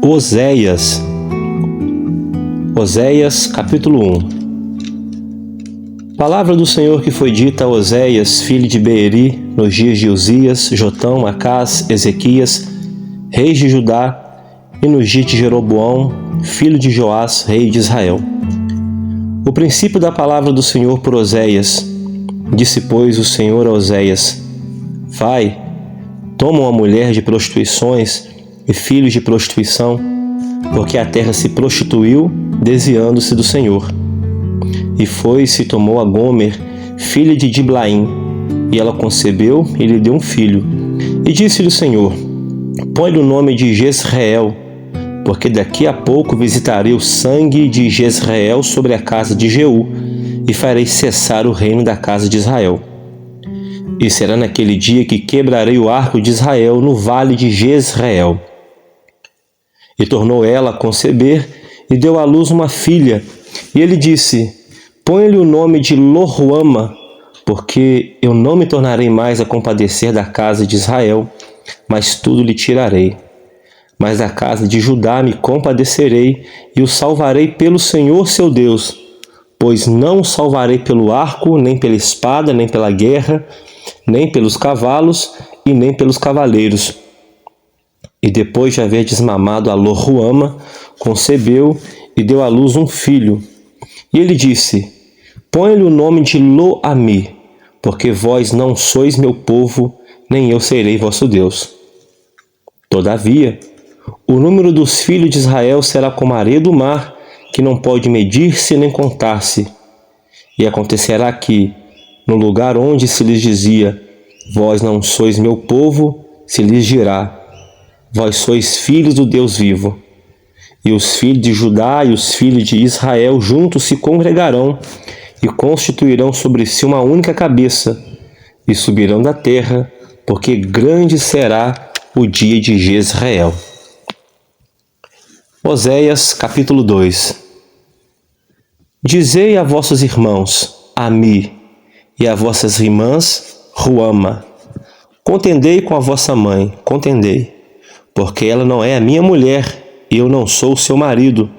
Oséias capítulo 1. Palavra do Senhor que foi dita a Oséias, filho de Beeri, nos dias de Uzias, Jotão, Acás, Ezequias, reis de Judá, e nos dias de Jeroboão, filho de Joás, rei de Israel. O princípio da palavra do Senhor por Oséias. Disse, pois, o Senhor a Oséias: Vai, toma uma mulher de prostituições e filhos de prostituição, porque a terra se prostituiu, desviando-se do Senhor. E foi-se e tomou a Gomer, filha de Diblaim, e ela concebeu e lhe deu um filho. E disse-lhe o Senhor: Põe-lhe o nome de Jezreel, porque daqui a pouco visitarei o sangue de Jezreel sobre a casa de Jeú, e farei cessar o reino da casa de Israel. E será naquele dia que quebrarei o arco de Israel no vale de Jezreel. E tornou ela a conceber, e deu à luz uma filha. E ele disse: Põe-lhe o nome de Lo-ruama, porque eu não me tornarei mais a compadecer da casa de Israel, mas tudo lhe tirarei. Mas da casa de Judá me compadecerei, e o salvarei pelo Senhor seu Deus, pois não o salvarei pelo arco, nem pela espada, nem pela guerra, nem pelos cavalos e nem pelos cavaleiros. E depois de haver desmamado a Lo-ruama, concebeu e deu à luz um filho. E ele disse: Põe-lhe o nome de Lo-ami, porque vós não sois meu povo, nem eu serei vosso Deus. Todavia, o número dos filhos de Israel será como a areia do mar, que não pode medir-se nem contar-se. E acontecerá que, no lugar onde se lhes dizia: Vós não sois meu povo, se lhes dirá: Vós sois filhos do Deus vivo. E os filhos de Judá e os filhos de Israel juntos se congregarão e constituirão sobre si uma única cabeça, e subirão da terra, porque grande será o dia de Jezreel. Oséias capítulo 2. Dizei a vossos irmãos, Ami, e a vossas irmãs, Ruama. Contendei com a vossa mãe, contendei, porque ela não é a minha mulher, e eu não sou o seu marido.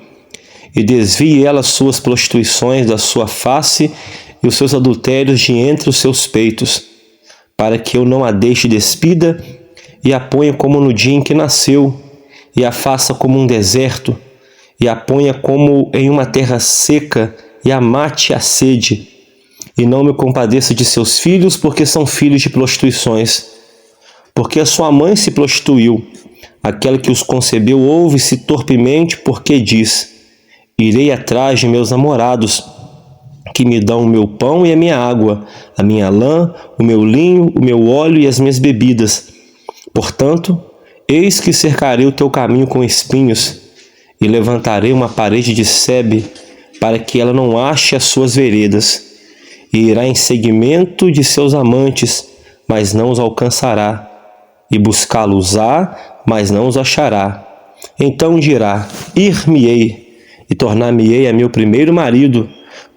E desvie ela suas prostituições da sua face e os seus adultérios de entre os seus peitos, para que eu não a deixe despida e a ponha como no dia em que nasceu, e a faça como um deserto, e a ponha como em uma terra seca, e a mate a sede. E não me compadeça de seus filhos, porque são filhos de prostituições. Porque a sua mãe se prostituiu, aquela que os concebeu ouve-se torpemente, porque diz: Irei atrás de meus namorados, que me dão o meu pão e a minha água, a minha lã, o meu linho, o meu óleo e as minhas bebidas. Portanto, eis que cercarei o teu caminho com espinhos, e levantarei uma parede de sebe, para que ela não ache as suas veredas. E irá em seguimento de seus amantes, mas não os alcançará. E buscá-los-á, mas não os achará. Então dirá: Ir-me-ei, e tornar-me-ei a meu primeiro marido,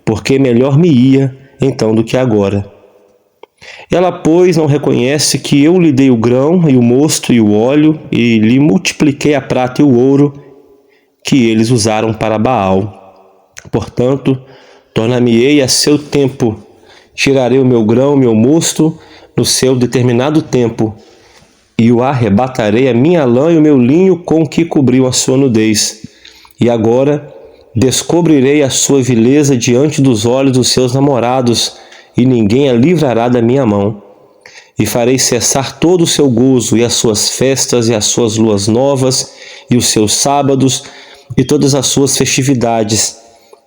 porque melhor me ia então do que agora. Ela, pois, não reconhece que eu lhe dei o grão e o mosto e o óleo, e lhe multipliquei a prata e o ouro, que eles usaram para Baal. Portanto, tornar-me-ei a seu tempo, tirarei o meu grão e o meu mosto no seu determinado tempo, e o arrebatarei a minha lã e o meu linho com que cobriu a sua nudez. E agora descobrirei a sua vileza diante dos olhos dos seus namorados, e ninguém a livrará da minha mão. E farei cessar todo o seu gozo, e as suas festas, e as suas luas novas, e os seus sábados, e todas as suas festividades.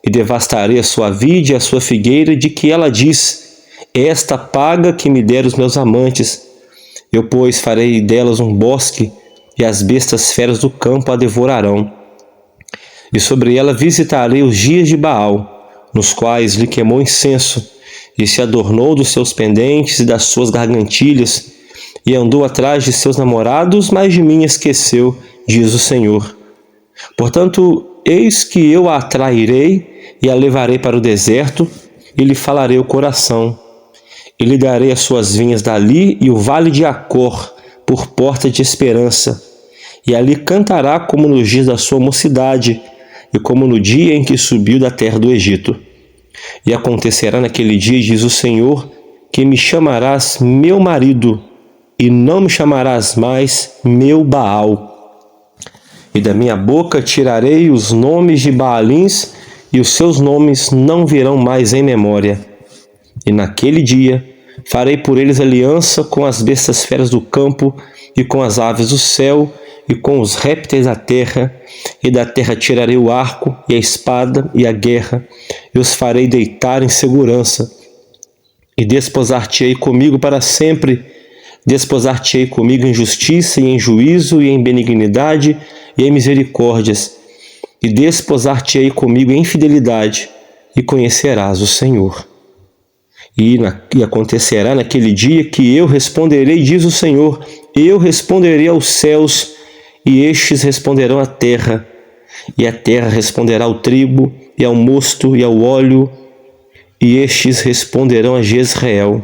E devastarei a sua vide e a sua figueira, de que ela diz: Esta paga que me deram os meus amantes. Eu, pois, farei delas um bosque, e as bestas feras do campo a devorarão. E sobre ela visitarei os dias de Baal, nos quais lhe queimou incenso, e se adornou dos seus pendentes e das suas gargantilhas, e andou atrás de seus namorados, mas de mim esqueceu, diz o Senhor. Portanto, eis que eu a atrairei e a levarei para o deserto, e lhe falarei o coração. E lhe darei as suas vinhas dali e o vale de Acor por porta de esperança. e ali cantará como nos dias da sua mocidade, e como no dia em que subiu da terra do Egito. E acontecerá naquele dia, diz o Senhor, que me chamarás meu marido, e não me chamarás mais meu Baal. E da minha boca tirarei os nomes de Baalins, e os seus nomes não virão mais em memória. E naquele dia farei por eles aliança com as bestas feras do campo, e com as aves do céu, e com os répteis da terra, e da terra tirarei o arco, e a espada, e a guerra, e os farei deitar em segurança. E desposar-te-ei comigo para sempre, desposar-te-ei comigo em justiça, e em juízo, e em benignidade, e em misericórdias, e desposar-te-ei comigo em fidelidade, e conhecerás o Senhor. E acontecerá naquele dia que eu responderei, diz o Senhor, eu responderei aos céus, e estes responderão à terra, e a terra responderá ao trigo, e ao mosto, e ao óleo, e estes responderão a Jezreel.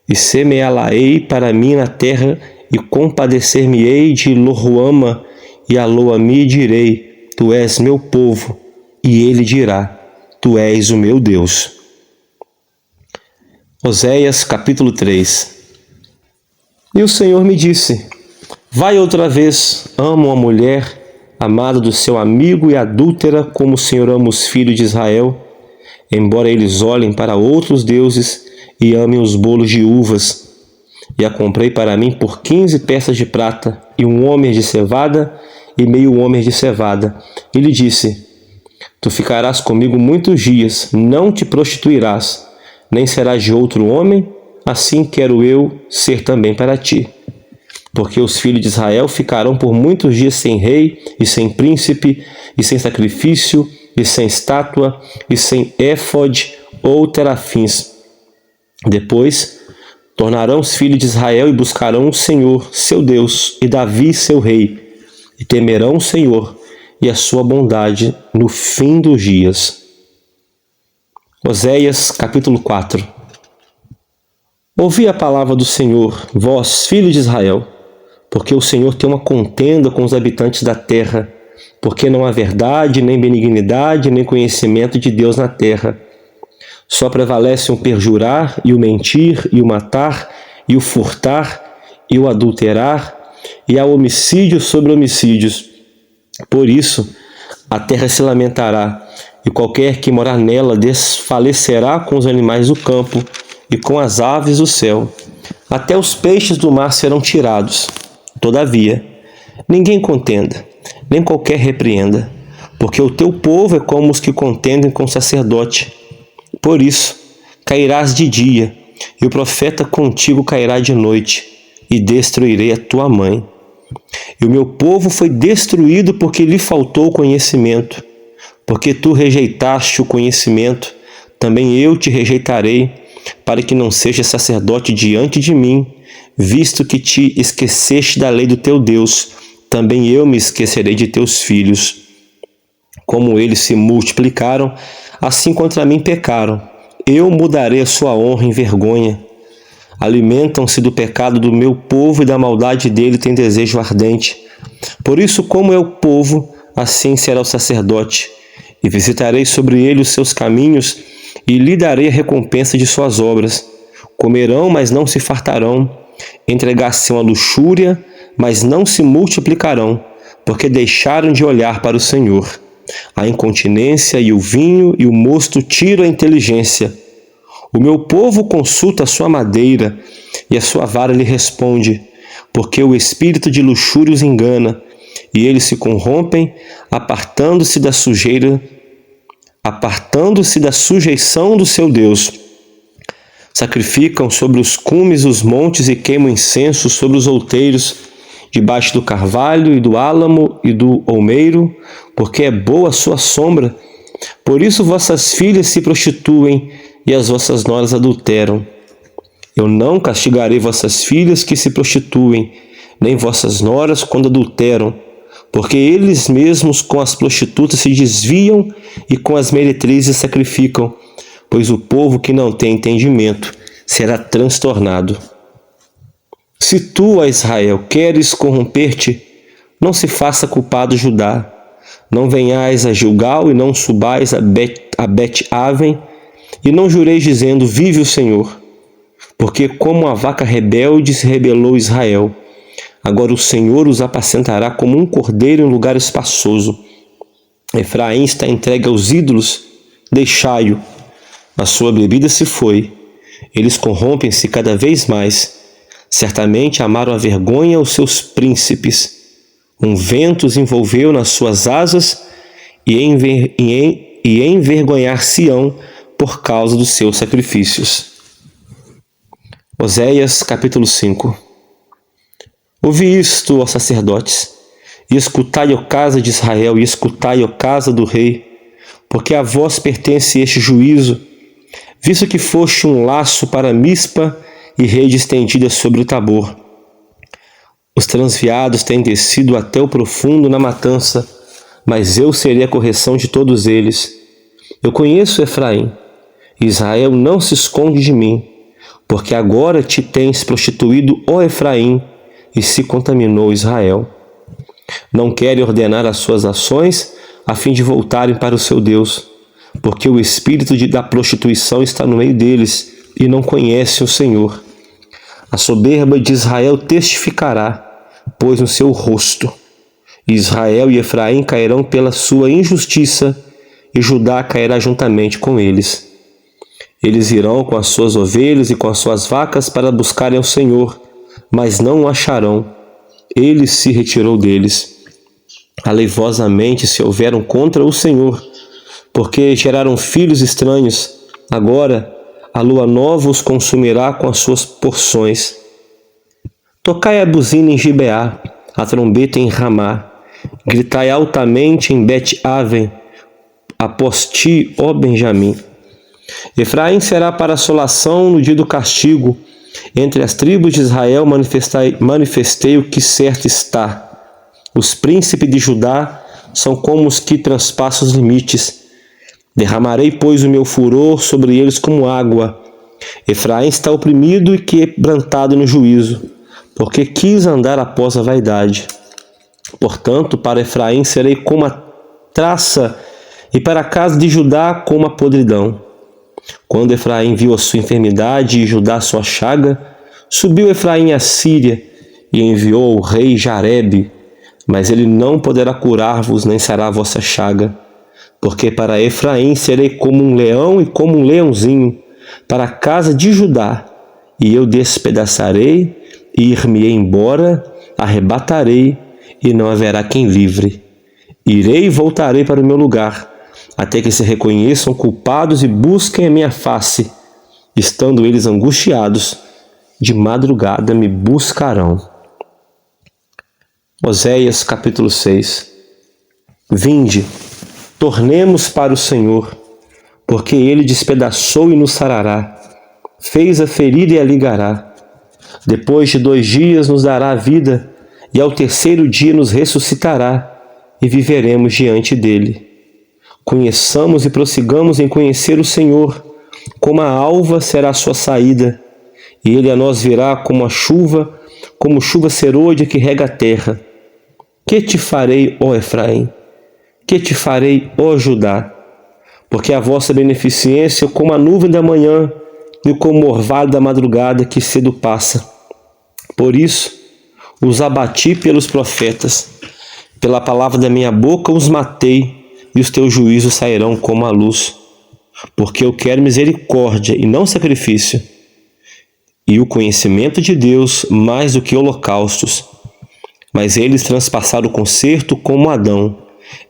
E semeá-la-ei para mim na terra, e compadecer-me-ei de Lo-ruama, e a Lo-ami direi, tu és meu povo, e ele dirá, tu és o meu Deus. Oséias capítulo 3. E o Senhor me disse, vai outra vez, ama uma mulher, amada do seu amigo e adúltera, como o Senhor ama os filhos de Israel, embora eles olhem para outros deuses e amem os bolos de uvas. E a comprei para mim por 15 peças de prata, e 1 homer de cevada, e meio homer de cevada. E lhe disse, tu ficarás comigo muitos dias, não te prostituirás, nem serás de outro homem, assim quero eu ser também para ti. Porque os filhos de Israel ficarão por muitos dias sem rei, e sem príncipe, e sem sacrifício, e sem estátua, e sem éfode ou terafins. Depois tornarão os filhos de Israel e buscarão o Senhor, seu Deus, e Davi, seu rei, e temerão o Senhor e a sua bondade no fim dos dias. Oséias capítulo 4. Ouvi a palavra do Senhor, vós, filhos de Israel, porque o Senhor tem uma contenda com os habitantes da terra, porque não há verdade, nem benignidade, nem conhecimento de Deus na terra. Só prevalecem o perjurar, e o mentir, e o matar, e o furtar, e o adulterar, e há homicídios sobre homicídios. Por isso, a terra se lamentará, e qualquer que morar nela desfalecerá com os animais do campo e com as aves do céu. Até os peixes do mar serão tirados. Todavia, ninguém contenda, nem qualquer repreenda, porque o teu povo é como os que contendem com o sacerdote. Por isso, cairás de dia, e o profeta contigo cairá de noite, e destruirei a tua mãe. E o meu povo foi destruído porque lhe faltou conhecimento. Porque tu rejeitaste o conhecimento, também eu te rejeitarei, para que não sejas sacerdote diante de mim, visto que te esqueceste da lei do teu Deus, também eu me esquecerei de teus filhos. Como eles se multiplicaram, assim contra mim pecaram. Eu mudarei a sua honra em vergonha. Alimentam-se do pecado do meu povo e da maldade dele tem desejo ardente. Por isso, como é o povo, assim será o sacerdote. E visitarei sobre ele os seus caminhos, e lhe darei a recompensa de suas obras. Comerão, mas não se fartarão. Entregar-se-ão à luxúria, mas não se multiplicarão, porque deixaram de olhar para o Senhor. A incontinência e o vinho e o mosto tiram a inteligência. O meu povo consulta a sua madeira, e a sua vara lhe responde, porque o espírito de luxúria os engana, e eles se corrompem, apartando-se da sujeição do seu Deus. Sacrificam sobre os cumes os montes e queimam incenso sobre os outeiros, debaixo do carvalho e do álamo e do olmeiro, porque é boa a sua sombra. Por isso vossas filhas se prostituem e as vossas noras adulteram. Eu não castigarei vossas filhas que se prostituem, nem vossas noras quando adulteram, porque eles mesmos com as prostitutas se desviam e com as meretrizes sacrificam, pois o povo que não tem entendimento será transtornado. Se tu, ó Israel, queres corromper-te, Não se faça culpado Judá. Não venhais a Gilgal e não subais a Bet-Aven, e não jureis dizendo, vive o Senhor. Porque como a vaca rebelde se rebelou Israel, agora o Senhor os apacentará como um cordeiro em lugar espaçoso. Efraim está entregue aos ídolos, deixai-o. A sua bebida se foi. Eles corrompem-se cada vez mais. Certamente amaram a vergonha os seus príncipes. Um vento os envolveu nas suas asas e envergonhar-se-ão por causa dos seus sacrifícios. Oséias, capítulo 5. Ouvi isto, ó sacerdotes, e escutai, ó casa de Israel, e escutai, ó casa do rei, porque a vós pertence este juízo, visto que foste um laço para Mispa e rede estendida sobre o Tabor. Os transviados têm descido até o profundo na matança, mas eu serei a correção de todos eles. Eu conheço Efraim, e Israel não se esconde de mim, porque agora te tens prostituído, ó Efraim, e se contaminou Israel. Não querem ordenar as suas ações, a fim de voltarem para o seu Deus, porque o espírito da prostituição está no meio deles, e não conhecem o Senhor. A soberba de Israel testificará, pois no seu rosto. Israel e Efraim cairão pela sua injustiça, e Judá cairá juntamente com eles. Eles irão com as suas ovelhas e com as suas vacas para buscarem ao Senhor, mas não o acharão. Ele se retirou deles. Aleivosamente se houveram contra o Senhor, porque geraram filhos estranhos. Agora a lua nova os consumirá com as suas porções. Tocai a buzina em Gibeá, a trombeta em Ramá. Gritai altamente em Bet-Aven, após ti, ó Benjamim. Efraim será para assolação no dia do castigo. Entre as tribos de Israel manifestei o que certo está. Os príncipes de Judá são como os que transpassam os limites. Derramarei, pois, o meu furor sobre eles como água. Efraim está oprimido e quebrantado no juízo, porque quis andar após a vaidade. Portanto, para Efraim serei como a traça, e para a casa de Judá como a podridão. Quando Efraim viu a sua enfermidade e Judá sua chaga, subiu Efraim à Síria e enviou o rei Jarebe, mas ele não poderá curar-vos, nem será a vossa chaga. Porque para Efraim serei como um leão e como um leãozinho, para a casa de Judá, e eu despedaçarei, e ir-me-ei embora, arrebatarei, e não haverá quem livre. Irei e voltarei para o meu lugar, até que se reconheçam culpados e busquem a minha face. Estando eles angustiados, de madrugada me buscarão. Oséias, capítulo 6. Vinde, tornemos para o Senhor, porque ele despedaçou e nos sarará, fez a ferida e a ligará. Depois de 2 dias nos dará a vida, e ao 3º dia nos ressuscitará, e viveremos diante dele. Conheçamos e prossigamos em conhecer o Senhor, como a alva será a sua saída, e ele a nós virá como chuva serôdia que rega a terra. Que te farei, ó Efraim? Que te farei, ó Judá? Porque a vossa beneficência é como a nuvem da manhã e como o orvalho da madrugada que cedo passa. Por isso, os abati pelos profetas, pela palavra da minha boca os matei, e os teus juízos sairão como a luz. Porque eu quero misericórdia e não sacrifício, e o conhecimento de Deus mais do que holocaustos. Mas eles transpassaram o concerto como Adão,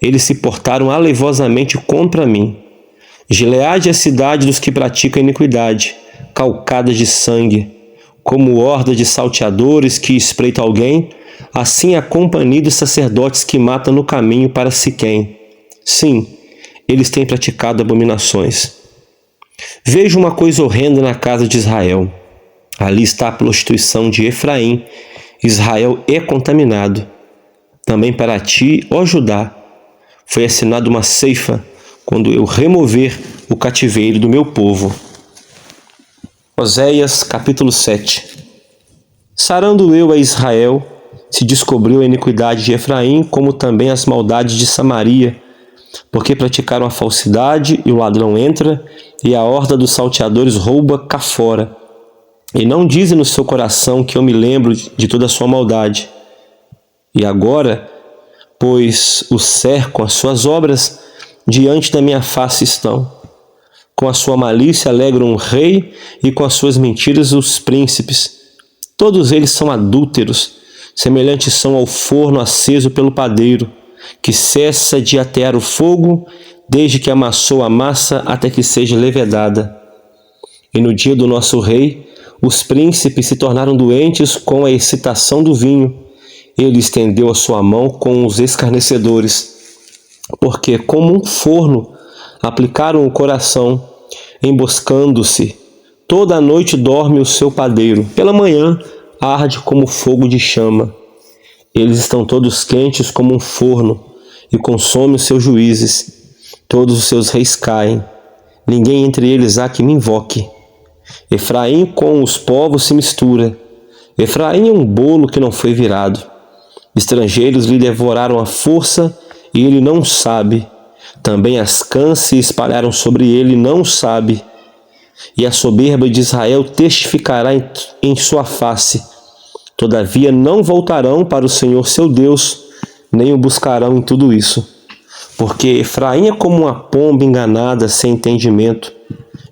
eles se portaram aleivosamente contra mim. Gileade é a cidade dos que praticam iniquidade, calcada de sangue. Como horda de salteadores que espreita alguém, assim a companhia dos sacerdotes que matam no caminho para Siquém. Sim, eles têm praticado abominações. Vejo uma coisa horrenda na casa de Israel. Ali está a prostituição de Efraim. Israel é contaminado. Também para ti, ó Judá, foi assinada uma ceifa quando eu remover o cativeiro do meu povo. Oséias, capítulo 7. Sarando eu a Israel, se descobriu a iniquidade de Efraim, como também as maldades de Samaria, porque praticaram a falsidade, e o ladrão entra, e a horda dos salteadores rouba cá fora. E não dizem no seu coração que eu me lembro de toda a sua maldade. E agora, pois os cercam, as suas obras diante da minha face estão. Com a sua malícia alegram o rei, e com as suas mentiras os príncipes. Todos eles são adúlteros, semelhantes são ao forno aceso pelo padeiro, que cessa de atear o fogo, desde que amassou a massa até que seja levedada. E no dia do nosso rei, os príncipes se tornaram doentes com a excitação do vinho. Ele estendeu a sua mão com os escarnecedores, porque como um forno aplicaram o coração, emboscando-se. Toda a noite dorme o seu padeiro, pela manhã arde como fogo de chama. Eles estão todos quentes como um forno, e consome os seus juízes. Todos os seus reis caem, ninguém entre eles há que me invoque. Efraim com os povos se mistura. Efraim é um bolo que não foi virado. Estrangeiros lhe devoraram a força, e ele não sabe. Também as cãs se espalharam sobre ele, não sabe. E a soberba de Israel testificará em sua face. Todavia não voltarão para o Senhor seu Deus, nem o buscarão em tudo isso. Porque Efraim é como uma pomba enganada sem entendimento.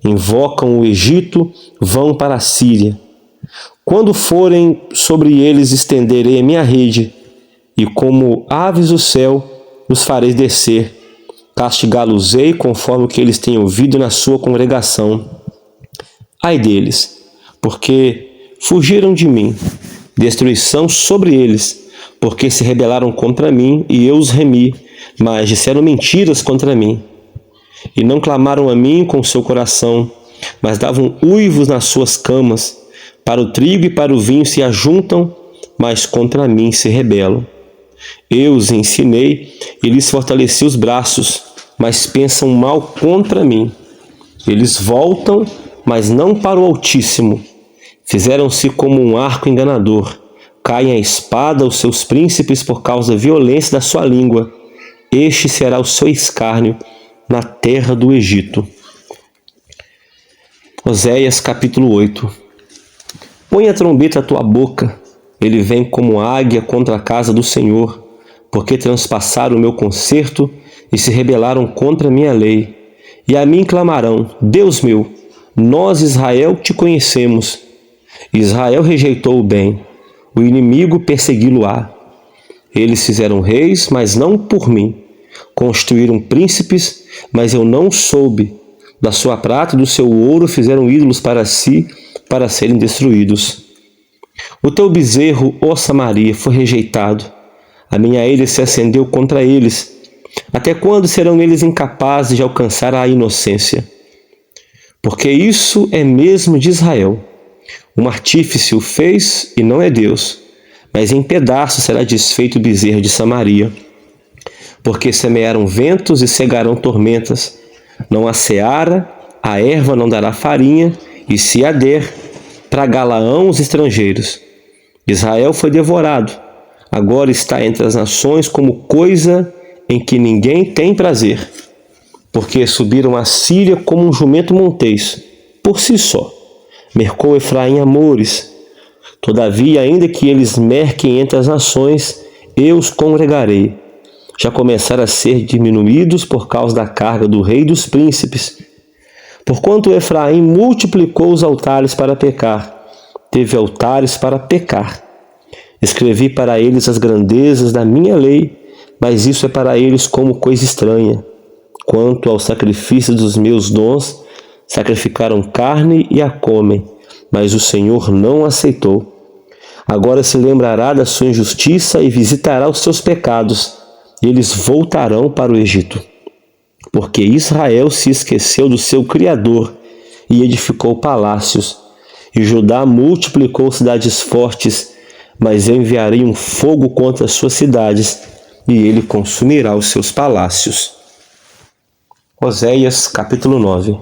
Invocam o Egito, vão para a Síria. Quando forem sobre eles estenderei a minha rede, e como aves do céu os farei descer. Castigá-los-ei conforme o que eles têm ouvido na sua congregação. Ai deles, porque fugiram de mim. Destruição sobre eles, porque se rebelaram contra mim, e eu os remi, mas disseram mentiras contra mim. E não clamaram a mim com seu coração, mas davam uivos nas suas camas. Para o trigo e para o vinho se ajuntam, mas contra mim se rebelam. Eu os ensinei e lhes fortaleci os braços, mas pensam mal contra mim. Eles voltam, mas não para o Altíssimo. Fizeram-se como um arco enganador. Caem a espada os seus príncipes por causa da violência da sua língua. Este será o seu escárnio na terra do Egito. Oséias capítulo 8. Põe a trombeta à tua boca, ele vem como águia contra a casa do Senhor, porque transpassaram o meu concerto e se rebelaram contra a minha lei. E a mim clamarão: Deus meu, nós Israel te conhecemos. Israel rejeitou o bem, o inimigo persegui-lo-á. Eles fizeram reis, mas não por mim. Construíram príncipes, mas eu não soube. Da sua prata e do seu ouro fizeram ídolos para si, para serem destruídos. O teu bezerro, ó Samaria, foi rejeitado. A minha ira se acendeu contra eles. Até quando serão eles incapazes de alcançar a inocência? Porque isso é mesmo de Israel. Um artífice o fez e não é Deus, mas em pedaços será desfeito o bezerro de Samaria. Porque semearam ventos e cegarão tormentas. Não há seara, a erva não dará farinha, e se a der, tragá-la-ão os estrangeiros. Israel foi devorado, agora está entre as nações como coisa em que ninguém tem prazer. Porque subiram a Síria como um jumento montês, por si só. Mercou Efraim amores. Todavia, ainda que eles merquem entre as nações, eu os congregarei. Já começaram a ser diminuídos por causa da carga do rei dos príncipes. Porquanto Efraim multiplicou os altares para pecar, teve altares para pecar. Escrevi para eles as grandezas da minha lei, mas isso é para eles como coisa estranha. Quanto ao sacrifício dos meus dons, sacrificaram carne e a comem, mas o Senhor não aceitou. Agora se lembrará da sua injustiça e visitará os seus pecados, e eles voltarão para o Egito. Porque Israel se esqueceu do seu Criador e edificou palácios, e Judá multiplicou cidades fortes, mas eu enviarei um fogo contra as suas cidades, e ele consumirá os seus palácios. Oséias capítulo 9.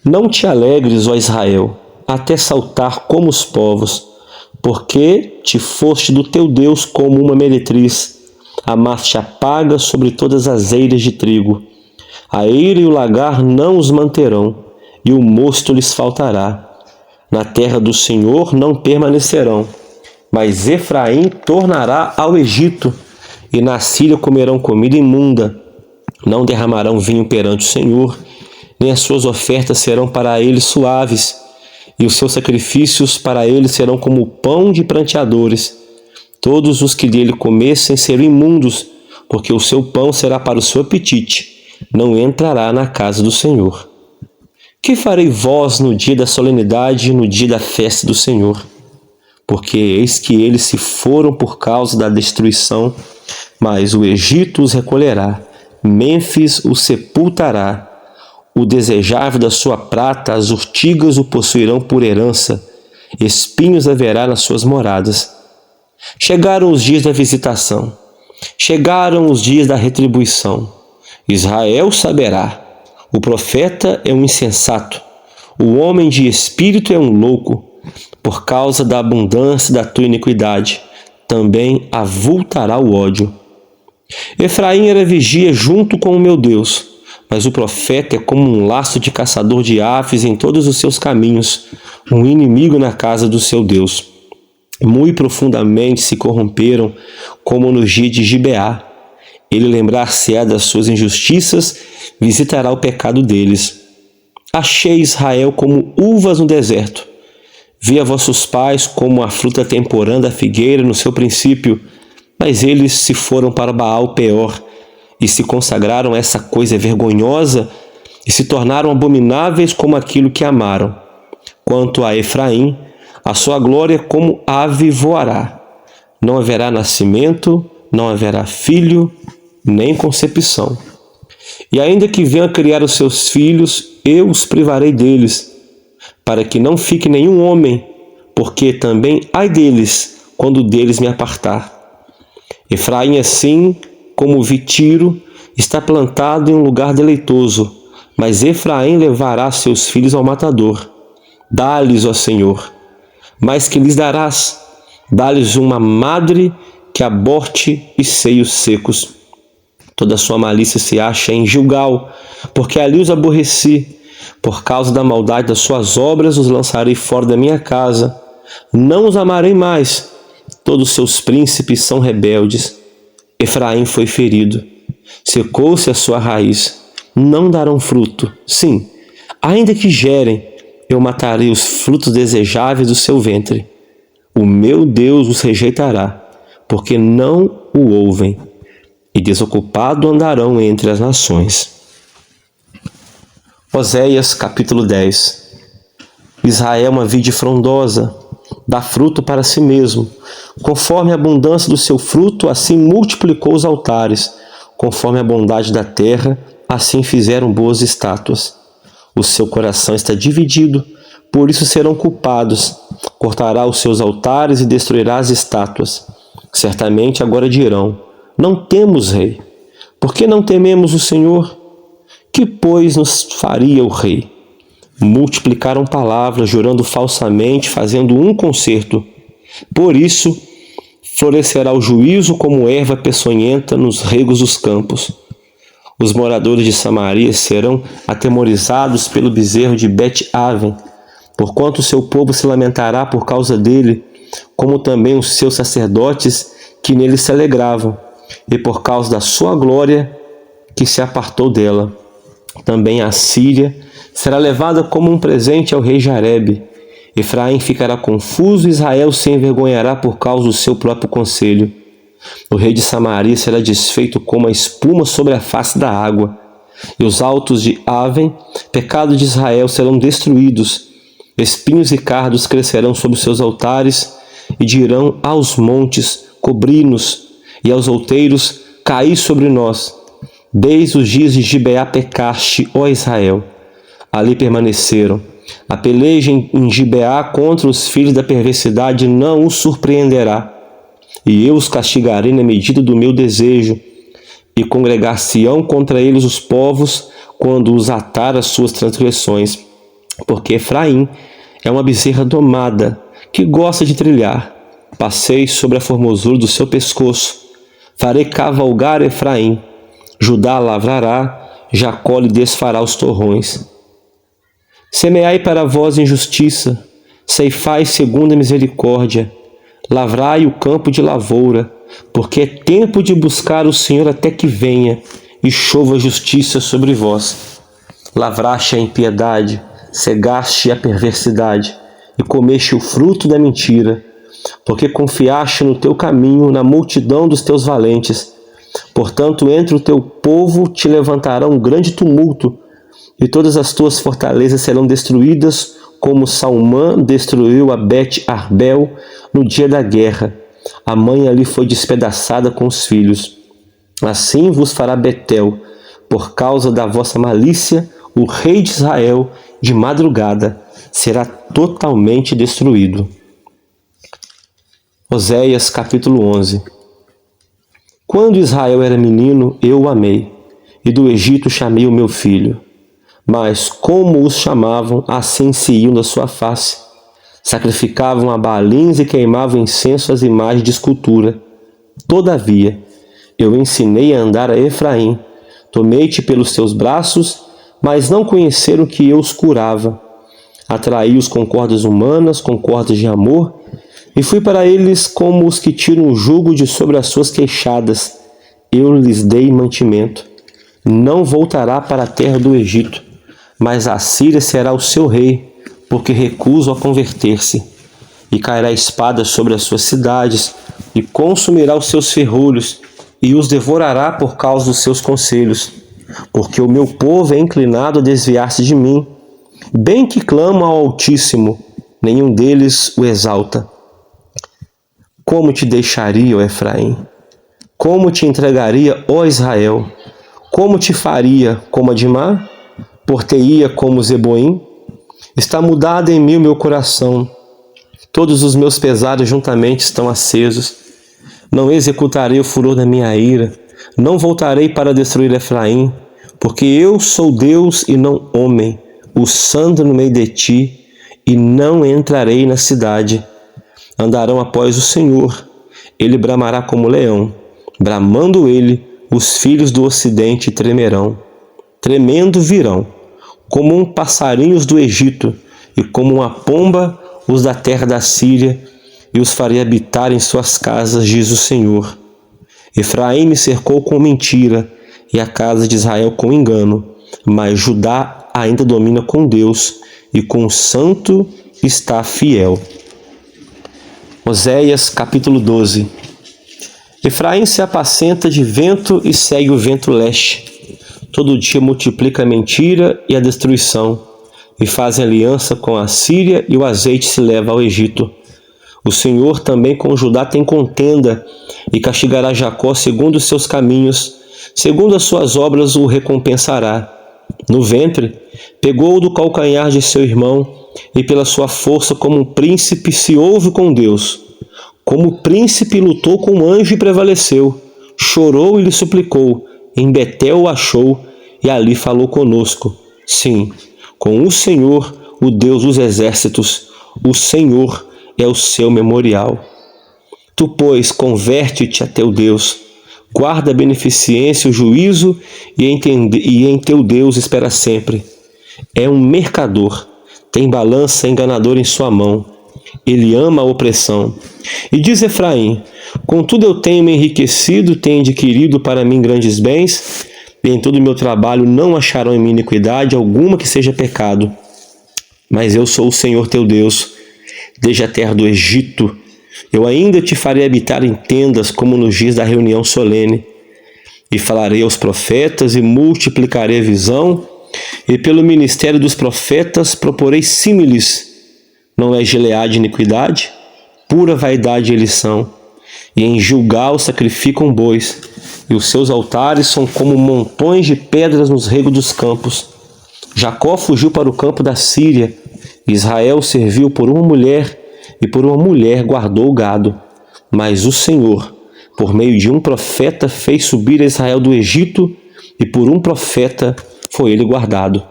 Não te alegres, ó Israel, até saltar como os povos, porque te foste do teu Deus como uma meretriz, amaste a paga sobre todas as eiras de trigo. A eira e o lagar não os manterão, e o mosto lhes faltará. Na terra do Senhor não permanecerão, mas Efraim tornará ao Egito, e na Síria comerão comida imunda. Não derramarão vinho perante o Senhor, nem as suas ofertas serão para ele suaves, e os seus sacrifícios para ele serão como pão de pranteadores. Todos os que dele comessem serão imundos, porque o seu pão será para o seu apetite, não entrará na casa do Senhor. Que farei vós no dia da solenidade e no dia da festa do Senhor? Porque eis que eles se foram por causa da destruição, mas o Egito os recolherá, Mênfis os sepultará. O desejável da sua prata, as urtigas o possuirão por herança, espinhos haverá nas suas moradas. Chegaram os dias da visitação, chegaram os dias da retribuição. Israel saberá. O profeta é um insensato, o homem de espírito é um louco. Por causa da abundância da tua iniquidade, também avultará o ódio. Efraim era vigia junto com o meu Deus, mas o profeta é como um laço de caçador de aves em todos os seus caminhos, um inimigo na casa do seu Deus. Muito profundamente se corromperam, como no dia de Gibeá. Ele lembrar-se-á das suas injustiças, visitará o pecado deles. Achei Israel como uvas no deserto. Vi a vossos pais como a fruta temporã da figueira no seu princípio, mas eles se foram para Baal Peor, e se consagraram a essa coisa vergonhosa, e se tornaram abomináveis como aquilo que amaram. Quanto a Efraim, a sua glória como ave voará. Não haverá nascimento, não haverá filho, nem concepção. E ainda que venham a criar os seus filhos, eu os privarei deles, para que não fique nenhum homem, porque também ai deles, quando deles me apartar. Efraim, assim como vi Tiro, está plantado em um lugar deleitoso, mas Efraim levará seus filhos ao matador. Dá-lhes, ó Senhor, mas que lhes darás? Dá-lhes uma madre que aborte e seios secos. Toda sua malícia se acha em Gilgal, porque ali os aborreci. Por causa da maldade das suas obras os lançarei fora da minha casa. Não os amarei mais. Todos seus príncipes são rebeldes. Efraim foi ferido. Secou-se a sua raiz. Não darão fruto. Sim, ainda que gerem, eu matarei os frutos desejáveis do seu ventre. O meu Deus os rejeitará, porque não o ouvem, e desocupado andarão entre as nações. Oséias capítulo 10. Israel é uma vide frondosa, dá fruto para si mesmo. Conforme a abundância do seu fruto, assim multiplicou os altares. Conforme a bondade da terra, assim fizeram boas estátuas. O seu coração está dividido, por isso serão culpados. Cortará os seus altares e destruirá as estátuas. Certamente agora dirão: não temos rei. Por que não tememos o Senhor? Que, pois, nos faria o rei? Multiplicaram palavras, jurando falsamente, fazendo um concerto. Por isso, florescerá o juízo como erva peçonhenta nos regos dos campos. Os moradores de Samaria serão atemorizados pelo bezerro de Bet-Aven, porquanto o seu povo se lamentará por causa dele, como também os seus sacerdotes que nele se alegravam, e por causa da sua glória que se apartou dela. Também a Síria será levada como um presente ao rei Jarebe. Efraim ficará confuso e Israel se envergonhará por causa do seu próprio conselho. O rei de Samaria será desfeito como a espuma sobre a face da água. E os altos de Aven, pecado de Israel, serão destruídos. Espinhos e cardos crescerão sobre seus altares e dirão aos montes: cobri-nos, e aos outeiros: caí sobre nós. Desde os dias de Gibeá pecaste, ó Israel. Ali permaneceram. A peleja em Gibeá contra os filhos da perversidade não os surpreenderá. E eu os castigarei na medida do meu desejo, e congregar-se-ão contra eles os povos, quando os atar as suas transgressões. Porque Efraim é uma bezerra domada, que gosta de trilhar. Passei sobre a formosura do seu pescoço. Farei cavalgar Efraim. Judá lavrará, Jacó lhe desfará os torrões. Semeai para vós injustiça, ceifai segundo a misericórdia. Lavrai o campo de lavoura, porque é tempo de buscar o Senhor até que venha, e chova justiça sobre vós. Lavraste a impiedade, cegaste a perversidade, e comeste o fruto da mentira, porque confiaste no teu caminho, na multidão dos teus valentes. Portanto, entre o teu povo te levantará um grande tumulto, e todas as tuas fortalezas serão destruídas, como Salmã destruiu a Bet-Arbel no dia da guerra. A mãe ali foi despedaçada com os filhos. Assim vos fará Betel, por causa da vossa malícia, o rei de Israel, de madrugada, será totalmente destruído. Oséias capítulo 11. Quando Israel era menino, eu o amei, e do Egito chamei o meu filho. Mas como os chamavam, assim se iam da sua face. Sacrificavam a Baalins e queimavam incenso às imagens de escultura. Todavia, eu ensinei a andar a Efraim, tomei-te pelos teus braços, mas não conheceram que eu os curava. Atraí-os com cordas humanas, com cordas de amor, e fui para eles como os que tiram o jugo de sobre as suas queixadas. Eu lhes dei mantimento. Não voltará para a terra do Egito, mas a Síria será o seu rei, porque recuso a converter-se. E cairá a espada sobre as suas cidades, e consumirá os seus ferrolhos, e os devorará por causa dos seus conselhos. Porque o meu povo é inclinado a desviar-se de mim. Bem que clamo ao Altíssimo, nenhum deles o exalta. Como te deixaria, ó Efraim? Como te entregaria, ó Israel? Como te faria como Adimá? Por-te-ia como Zeboim? Está mudado em mim o meu coração. Todos os meus pesares juntamente estão acesos. Não executarei o furor da minha ira. Não voltarei para destruir Efraim, porque eu sou Deus e não homem, o santo no meio de ti, e não entrarei na cidade. Andarão após o Senhor. Ele bramará como leão. Bramando ele, os filhos do ocidente tremerão. Tremendo virão, como um passarinhos do Egito, e como uma pomba os da terra da Síria, e os farei habitar em suas casas, diz o Senhor. Efraim me cercou com mentira, e a casa de Israel com engano, mas Judá ainda domina com Deus, e com o santo está fiel. Oséias capítulo 12. Efraim se apacenta de vento e segue o vento leste. Todo dia multiplica a mentira e a destruição, e fazem aliança com a Síria, e o azeite se leva ao Egito. O Senhor também com Judá tem contenda, e castigará Jacó segundo os seus caminhos, segundo as suas obras o recompensará. No ventre, pegou-o do calcanhar de seu irmão, e pela sua força como um príncipe se houve com Deus. Como príncipe lutou com um anjo e prevaleceu, chorou e lhe suplicou, em Betel o achou, e ali falou conosco. Sim, com o Senhor, o Deus dos exércitos, o Senhor é o seu memorial. Tu, pois, converte-te a teu Deus, guarda a beneficência e o juízo, e em teu Deus espera sempre. É um mercador, tem balança enganadora em sua mão. Ele ama a opressão. E diz Efraim: contudo eu tenho me enriquecido, tenho adquirido para mim grandes bens, e em todo o meu trabalho não acharão em mim iniquidade alguma que seja pecado. Mas eu sou o Senhor teu Deus, desde a terra do Egito. Eu ainda te farei habitar em tendas, como nos dias da reunião solene. E falarei aos profetas, e multiplicarei a visão, e pelo ministério dos profetas proporei símiles. Não é Gileade iniquidade? Pura vaidade eles são. E em Gilgal sacrificam bois, e os seus altares são como montões de pedras nos regos dos campos. Jacó fugiu para o campo da Síria, Israel serviu por uma mulher, e por uma mulher guardou o gado. Mas o Senhor, por meio de um profeta, fez subir Israel do Egito, e por um profeta foi ele guardado.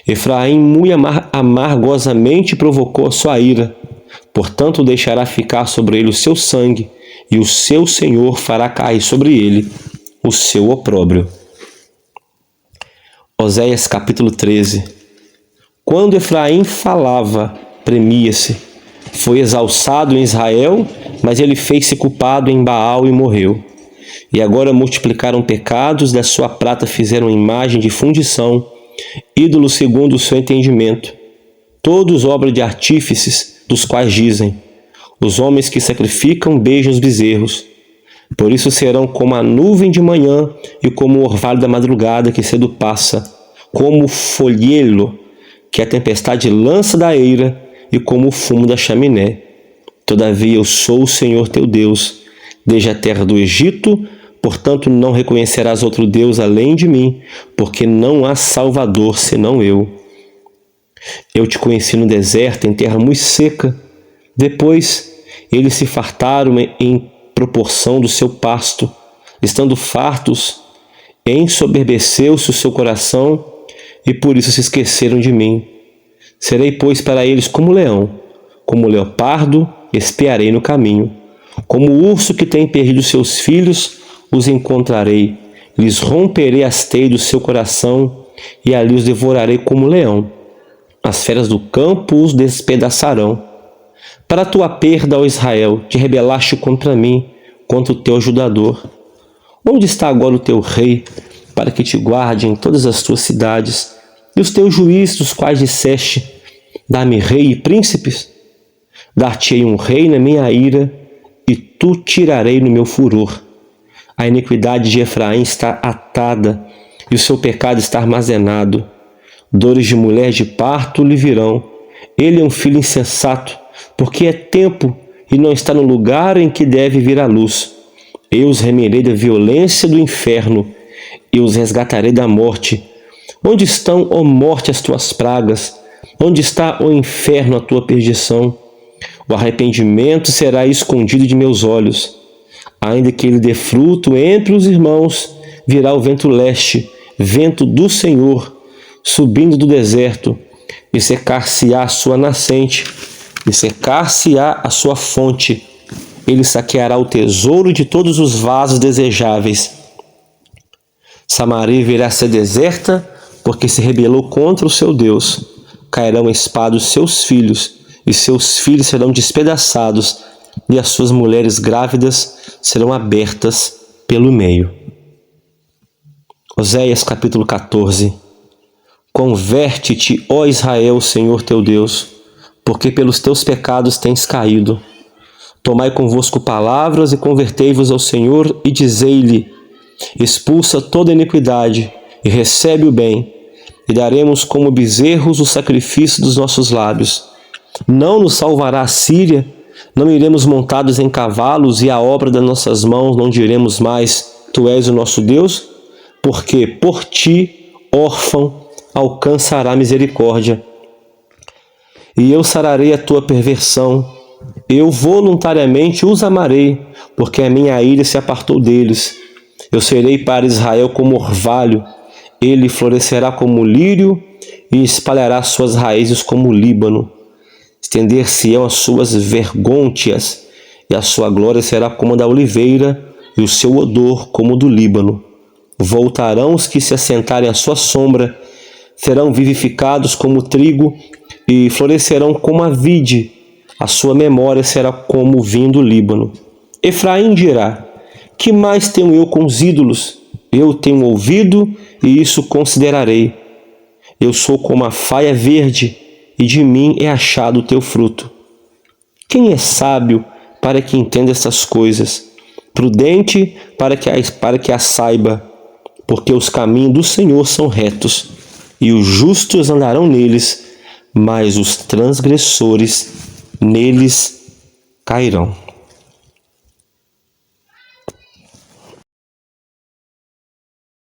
Efraim muito amargosamente provocou a sua ira, Portanto, deixará ficar sobre ele o seu sangue, e o seu Senhor fará cair sobre ele o seu opróbrio. Oséias capítulo 13. Quando Efraim falava, premia-se. Foi exalçado em Israel, mas ele fez-se culpado em Baal e morreu. E agora multiplicaram pecados, da sua prata fizeram imagem de fundição, ídolos segundo o seu entendimento, todos obra de artífices, dos quais dizem: os homens que sacrificam beijam os bezerros. Por isso serão como a nuvem de manhã e como o orvalho da madrugada que cedo passa, como o folhelo que a tempestade lança da eira e como o fumo da chaminé. Todavia eu sou o Senhor teu Deus, desde a terra do Egito, portanto não reconhecerás outro Deus além de mim, porque não há Salvador senão eu. Eu te conheci no deserto, em terra muito seca. Depois eles se fartaram em proporção do seu pasto. Estando fartos, ensoberbeceu-se o seu coração, e por isso se esqueceram de mim. Serei, pois, para eles como leão, como leopardo, espiarei no caminho. Como o urso que tem perdido seus filhos, os encontrarei. Lhes romperei as teias do seu coração, e ali os devorarei como leão. As feras do campo os despedaçarão. Para a tua perda, ó Israel, te rebelaste contra mim, contra o teu ajudador. Onde está agora o teu rei, para que te guarde em todas as tuas cidades, e os teus juízes, dos quais disseste: dá-me rei e príncipes? Dar-te-ei um rei na minha ira, e tu tirarei no meu furor. A iniquidade de Efraim está atada, e o seu pecado está armazenado. Dores de mulher de parto lhe virão. Ele é um filho insensato, porque é tempo e não está no lugar em que deve vir a luz. Eu os remirei da violência do inferno, e os resgatarei da morte. Onde estão, ó morte, as tuas pragas? Onde está, ó inferno, a tua perdição? O arrependimento será escondido de meus olhos. Ainda que ele dê fruto entre os irmãos, virá o vento leste, vento do Senhor, subindo do deserto, e secar-se-á a sua nascente, e secar-se-á a sua fonte. Ele saqueará o tesouro de todos os vasos desejáveis. Samaria virá a ser deserta, porque se rebelou contra o seu Deus. Cairão a espada os seus filhos, e seus filhos serão despedaçados, e as suas mulheres grávidas serão abertas pelo meio. Oséias capítulo 14. Converte-te, ó Israel, Senhor teu Deus, porque pelos teus pecados tens caído. Tomai convosco palavras e convertei-vos ao Senhor, e dizei-lhe: expulsa toda iniquidade e recebe o bem, e daremos como bezerros o sacrifício dos nossos lábios. Não nos salvará a Síria, não iremos montados em cavalos, e a obra das nossas mãos não diremos mais: tu és o nosso Deus, porque por ti, órfão, alcançará misericórdia. E eu sararei a tua perversão, eu voluntariamente os amarei, porque a minha ira se apartou deles. Eu serei para Israel como orvalho, ele florescerá como lírio e espalhará suas raízes como o Líbano. Estender-se-ão as suas vergônteas, e a sua glória será como a da oliveira, e o seu odor como o do Líbano. Voltarão os que se assentarem à sua sombra, serão vivificados como o trigo, e florescerão como a vide, a sua memória será como o vinho do Líbano. Efraim dirá: que mais tenho eu com os ídolos? Eu tenho ouvido, e isso considerarei. Eu sou como a faia verde, e de mim é achado o teu fruto. Quem é sábio para que entenda essas coisas? Prudente para que a saiba, porque os caminhos do Senhor são retos, e os justos andarão neles, mas os transgressores neles cairão.